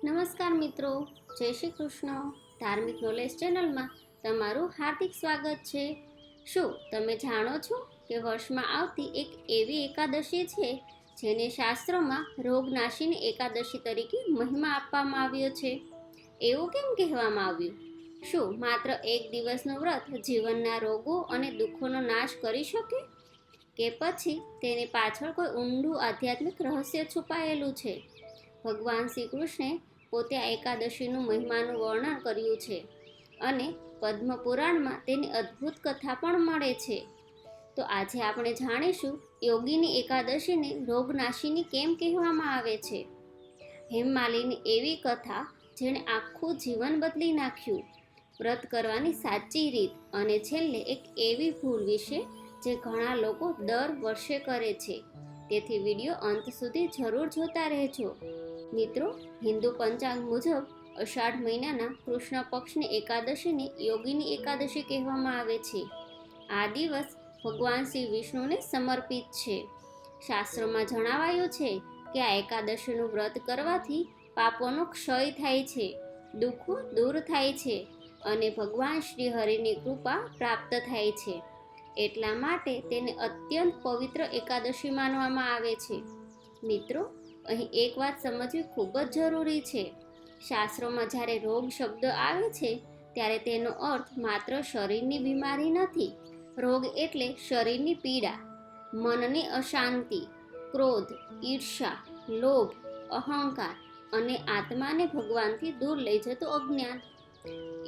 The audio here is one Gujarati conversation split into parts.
નમસ્કાર મિત્રો, જય શ્રી કૃષ્ણ. ધાર્મિક નોલેજ ચેનલમાં તમારું હાર્દિક સ્વાગત છે. શું તમે જાણો છો કે વર્ષમાં આવતી એક એવી એકાદશી છે જેને શાસ્ત્રોમાં રોગનાશીની એકાદશી તરીકે મહિમા આપવામાં આવ્યો છે? એવું કેમ કહેવામાં આવ્યું? શું માત્ર એક દિવસનું વ્રત જીવનના રોગો અને દુઃખોનો નાશ કરી શકે, કે પછી તેની પાછળ કોઈ ઊંડું આધ્યાત્મિક રહસ્ય છુપાયેલું છે? ભગવાન શ્રી કૃષ્ણે પોતે આ એકાદશીનું મહિમાનું વર્ણન કર્યું છે અને પદ્મ પુરાણમાં તેની અદ્ભુત કથા પણ મળે છે. તો આજે આપણે જાણીશું યોગીની એકાદશીને રોગનાશીની કેમ કહેવામાં આવે છે. હેમમાલિની એવી કથા જેણે આખું જીવન બદલી નાખ્યું, વ્રત કરવાની સાચી રીત અને છેલ્લે એક એવી ભૂલ વિશે જે ઘણા લોકો દર વર્ષે કરે છે. તેથી વિડીયો અંત સુધી જરૂર જોતા રહેજો. મિત્રો, હિન્દુ પંચાંગ મુજબ અષાઢ મહિનાના કૃષ્ણ પક્ષની એકાદશીને યોગીની એકાદશી કહેવામાં આવે છે. આ દિવસ ભગવાન શ્રી વિષ્ણુને સમર્પિત છે. શાસ્ત્રોમાં જણાવાયું છે કે આ એકાદશીનું વ્રત કરવાથી પાપોનો ક્ષય થાય છે, દુઃખો દૂર થાય છે અને ભગવાન શ્રી હરિની કૃપા પ્રાપ્ત થાય છે. એટલા માટે તેને અત્યંત પવિત્ર એકાદશી માનવામાં આવે છે. મિત્રો, અહીં એક વાત સમજવી ખૂબ જ જરૂરી છે. શાસ્ત્રોમાં જ્યારે રોગ શબ્દ આવે છે ત્યારે તેનો અર્થ માત્ર શરીરની બીમારી નથી. રોગ એટલે શરીરની પીડા, મનની અશાંતિ, ક્રોધ, ઈર્ષા, લોભ, અહંકાર અને આત્માને ભગવાનથી દૂર લઈ જતું અજ્ઞાન.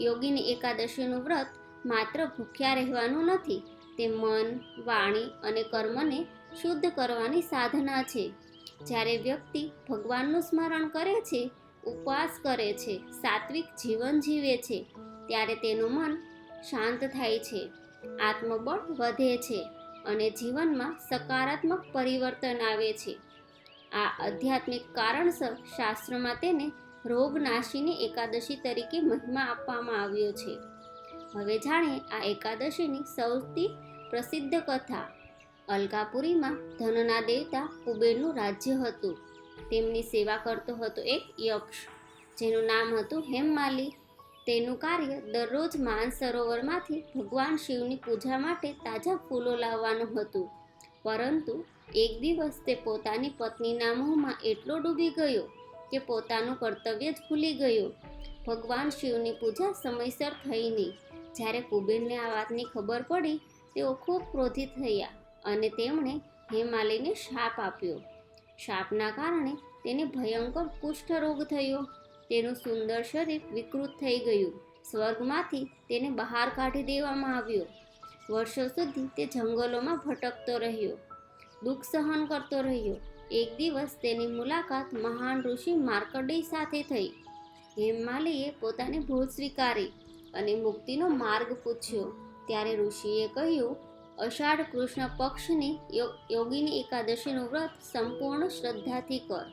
યોગીની એકાદશીનું વ્રત માત્ર ભૂખ્યા રહેવાનું નથી, તે મન, વાણી અને કર્મને શુદ્ધ કરવાની સાધના છે. જ્યારે વ્યક્તિ ભગવાનનું સ્મરણ કરે છે, ઉપવાસ કરે છે, સાત્વિક જીવન જીવે છે, ત્યારે તેનું મન શાંત થાય છે, આત્મબળ વધે છે અને જીવનમાં સકારાત્મક પરિવર્તન આવે છે. આ આધ્યાત્મિક કારણસર શાસ્ત્રમાં તેને રોગનાશીની એકાદશી તરીકે મહિમા આપવામાં આવ્યો છે. હવે જાણીએ આ એકાદશીની સૌથી પ્રસિદ્ધ કથા. અલકાપુરીમાં ધનના દેવતા કુબેરનું રાજ્ય હતું. તેમની સેવા કરતો હતો એક યક્ષ, જેનું નામ હતું હેમમાલી. તેનું કાર્ય દરરોજ માનસરોવરમાંથી ભગવાન શિવની પૂજા માટે તાજા ફૂલો લાવવાનું હતું. પરંતુ એક દિવસ તે પોતાની પત્નીના મોહમાં એટલો ડૂબી ગયો કે પોતાનું કર્તવ્ય જ ભૂલી ગયો. ભગવાન શિવની પૂજા સમયસર થઈ નહીં. જ્યારે કુબેરને આ વાતની ખબર પડી, તેઓ ખૂબ ક્રોધિત થયા અને તેમણે હેમમાલીને શાપ આપ્યો. શાપના કારણે તેને ભયંકર કુષ્ઠરોગ થયો. તેનું સુંદર શરીર વિકૃત થઈ ગયું. સ્વર્ગમાંથી તેને બહાર કાઢી દેવામાં આવ્યો. વર્ષો સુધી તે જંગલોમાં ભટકતો રહ્યો, દુઃખ સહન કરતો રહ્યો. એક દિવસ તેની મુલાકાત મહાન ઋષિ માર્કંડેય સાથે થઈ. હેમમાલીએ પોતાની ભૂલ સ્વીકારી અને મુક્તિનો માર્ગ પૂછ્યો. ત્યારે ઋષિએ કહ્યું, અષાઢ કૃષ્ણ પક્ષની યોગીની એકાદશીનું વ્રત સંપૂર્ણ શ્રદ્ધાથી કર.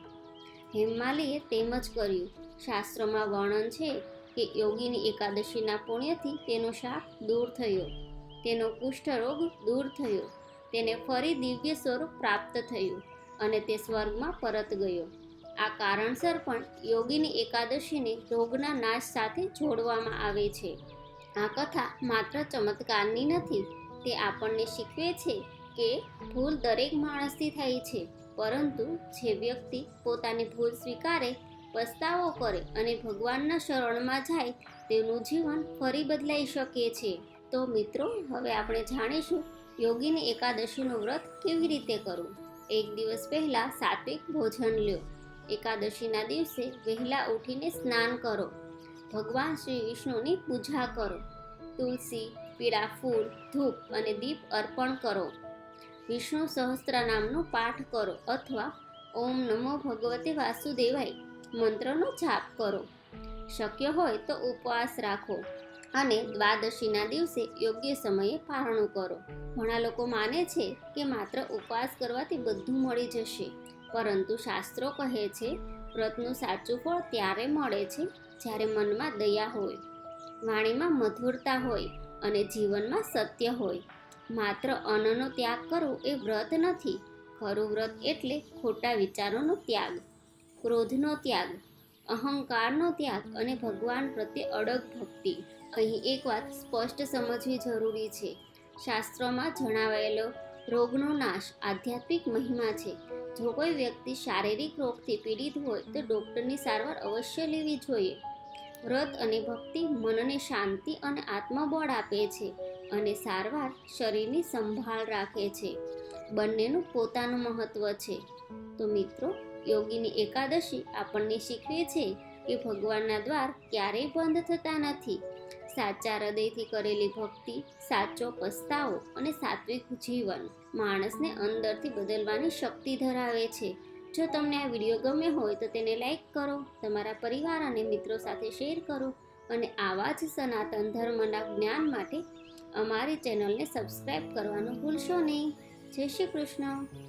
હેમમાલીએ તેમ જ કર્યું. શાસ્ત્રોમાં વર્ણન છે કે યોગીની એકાદશીના પુણ્યથી તેનો શાપ દૂર થયો, તેનો કુષ્ઠરોગ દૂર થયો, તેને ફરી દિવ્ય સ્વરૂપ પ્રાપ્ત થયું અને તે સ્વર્ગમાં પરત ગયો. આ કારણસર પણ યોગીની એકાદશીને રોગના નાશ સાથે જોડવામાં આવે છે. આ કથા માત્ર ચમત્કારની નથી, તે આપણને શીખવે છે કે ભૂલ દરેક માણસથી થાય છે, પરંતુ જે વ્યક્તિ પોતાની ભૂલ સ્વીકારે, પસ્તાવો કરે અને ભગવાનના શરણમાં જાય, તેનું જીવન ફરી બદલાઈ શકે છે. તો મિત્રો, હવે આપણે જાણીશું યોગીની એકાદશીનું વ્રત કેવી રીતે કરવું. એક દિવસ પહેલાં સાત્વિક ભોજન લ્યો. એકાદશીના દિવસે વહેલા ઉઠીને સ્નાન કરો. ભગવાન શ્રી વિષ્ણુની પૂજા કરો. તુલસી, પીળા ફૂલ, ધૂપ અને દીપ અર્પણ કરો. વિષ્ણુ સહસ્ત્રનામનો પાઠ કરો અથવા ઓમ નમો ભગવતે વાસુદેવાય મંત્રનો જાપ કરો. શક્ય હોય તો ઉપવાસ રાખો અને દ્વાદશીના દિવસે યોગ્ય સમયે પારણું કરો. ઘણા લોકો માને છે કે માત્ર ઉપવાસ કરવાથી બધું મળી જશે, પરંતુ શાસ્ત્રો કહે છે વ્રતનું સાચું ફળ ત્યારે મળે છે જ્યારે મનમાં દયા હોય, વાણીમાં મધુરતા હોય અને જીવનમાં સત્ય હોય. માત્ર અન્નનો ત્યાગ કરવો એ વ્રત નથી. ખરું વ્રત એટલે ખોટા વિચારોનો ત્યાગ, ક્રોધનો ત્યાગ, અહંકારનો ત્યાગ અને ભગવાન પ્રત્યે અડગ ભક્તિ. અહીં એક વાત સ્પષ્ટ સમજવી જરૂરી છે. શાસ્ત્રોમાં જણાવાયેલો રોગનો નાશ આધ્યાત્મિક મહિમા છે. જો કોઈ વ્યક્તિ શારીરિક રોગથી પીડિત હોય તો ડૉક્ટરની સારવાર અવશ્ય લેવી જોઈએ. વ્રત અને ભક્તિ મનને શાંતિ અને આત્મબળ આપે છે અને સારવાર શરીરની સંભાળ રાખે છે. બંનેનું પોતાનું મહત્વ છે. તો મિત્રો, યોગીની એકાદશી આપણને શીખવે છે કે ભગવાનના દ્વાર ક્યારેય બંધ થતા નથી. સાચા હૃદયથી કરેલી ભક્તિ, સાચો પસ્તાવો અને સાત્વિક જીવન માણસને અંદરથી બદલવાની શક્તિ ધરાવે છે. જો તમને આ વિડીયો ગમ્યો હોય તો તેને લાઈક કરો, તમારા પરિવાર અને મિત્રો સાથે શેર કરો અને આવા જ સનાતન ધર્મના જ્ઞાન માટે અમારી ચેનલને સબસ્ક્રાઈબ કરવાનું ભૂલશો નહીં. જય શ્રી કૃષ્ણ.